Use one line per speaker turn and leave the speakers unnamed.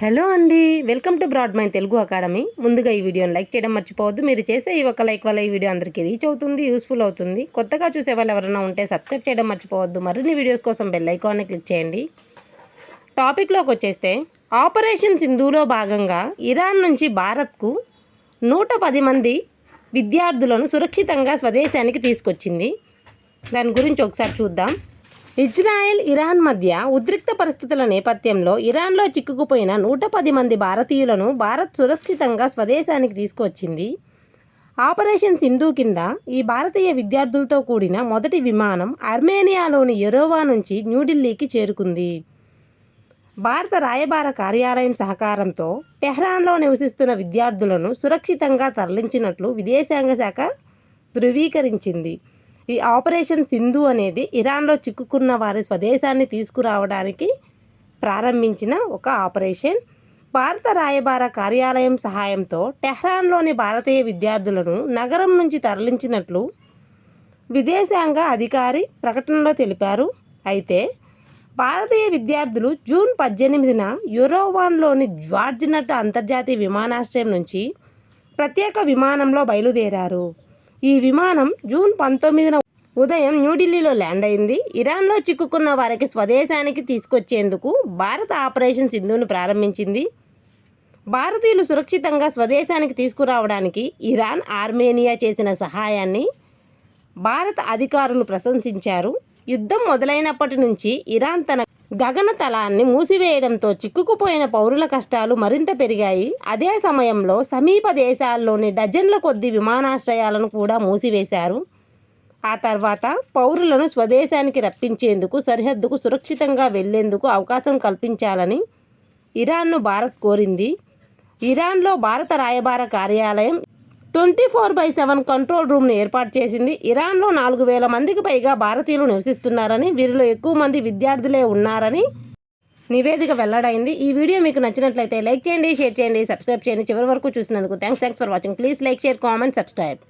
Hello అండి, welcome to broad mind Telugu academy. ముందుగా ఈ వీడియోని లైక్ చేయడం మర్చిపోవద్దు. మీరు చేసే ఈ ఒక లైక్ వల్ల ఈ వీడియో అందరికీ రీచ్ అవుతుంది, యూస్ఫుల్ అవుతుంది. కొత్తగా చూసే వాళ్ళు ఎవరైనా ఉంటే సబ్స్క్రైబ్ చేయడం మర్చిపోవద్దు. మరిన్ని వీడియోస్ కోసం బెల్ ఐకాన్ని క్లిక్ చేయండి. టాపిక్లోకి వచ్చేస్తే, ఆపరేషన్ సింధూలో భాగంగా ఇరాన్ నుంచి భారత్కు 110 మంది విద్యార్థులను సురక్షితంగా స్వదేశానికి తీసుకొచ్చింది. దాని గురించి ఒకసారి చూద్దాం. ఇజ్రాయెల్, ఇరాన్ మధ్య ఉద్రిక్త పరిస్థితుల నేపథ్యంలో ఇరాన్లో చిక్కుకుపోయిన 110 మంది భారతీయులను భారత్ సురక్షితంగా స్వదేశానికి తీసుకొచ్చింది. ఆపరేషన్ సింధు కింద ఈ భారతీయ విద్యార్థులతో కూడిన మొదటి విమానం ఆర్మేనియాలోని యెరెవా నుంచి న్యూఢిల్లీకి చేరుకుంది. భారత రాయబార కార్యాలయం సహకారంతో టెహ్రాన్లో నివసిస్తున్న విద్యార్థులను సురక్షితంగా తరలించినట్లు విదేశాంగ శాఖ ధృవీకరించింది. ఈ ఆపరేషన్ సింధు అనేది ఇరాన్లో చిక్కుకున్న వారి స్వదేశాన్ని తీసుకురావడానికి ప్రారంభించిన ఒక ఆపరేషన్. భారత రాయబార కార్యాలయం సహాయంతో టెహ్రాన్లోని భారతీయ విద్యార్థులను నగరం నుంచి తరలించినట్లు విదేశాంగ అధికారి ప్రకటనలో తెలిపారు. అయితే భారతీయ విద్యార్థులు జూన్ 18న యెరెవాన్లోని జార్జ్ నట్ అంతర్జాతీయ విమానాశ్రయం నుంచి ప్రత్యేక విమానంలో బయలుదేరారు. ఈ విమానం జూన్ 19న ఉదయం న్యూఢిల్లీలో ల్యాండ్ అయింది. ఇరాన్లో చిక్కుకున్న వారికి స్వదేశానికి తీసుకొచ్చేందుకు భారత ఆపరేషన్ సింధును ప్రారంభించింది. భారతీయులు సురక్షితంగా స్వదేశానికి తీసుకురావడానికి ఇరాన్, ఆర్మేనియా చేసిన సహాయాన్ని భారత అధికారులు ప్రశంసించారు. యుద్ధం మొదలైనప్పటి నుంచి ఇరాన్ తన గగనతలాన్ని మూసివేయడంతో చిక్కుకుపోయిన పౌరుల కష్టాలు మరింత పెరిగాయి. అదే సమయంలో సమీప దేశాల్లోని డజన్ల కొద్ది విమానాశ్రయాలను కూడా మూసివేశారు. ఆ తర్వాత పౌరులను స్వదేశానికి రప్పించేందుకు, సరిహద్దుకు సురక్షితంగా వెళ్లేందుకు అవకాశం కల్పించాలని ఇరాన్ను భారత్ కోరింది. ఇరాన్లో భారత రాయబార కార్యాలయం 24/7 కంట్రోల్ రూమ్ను ఏర్పాటు చేసింది. ఇరాన్లో 4,000 మందికి పైగా భారతీయులు నివసిస్తున్నారని, వీరిలో ఎక్కువ మంది విద్యార్థులే ఉన్నారని నివేదిక వెల్లడైంది. ఈ వీడియో మీకు నచ్చినట్లయితే లైక్ చేయండి, షేర్ చేయండి, సబ్స్క్రైబ్ చేయండి. చివరి వరకు చూసినందుకు thanks for watching. Please like, share, comment, subscribe.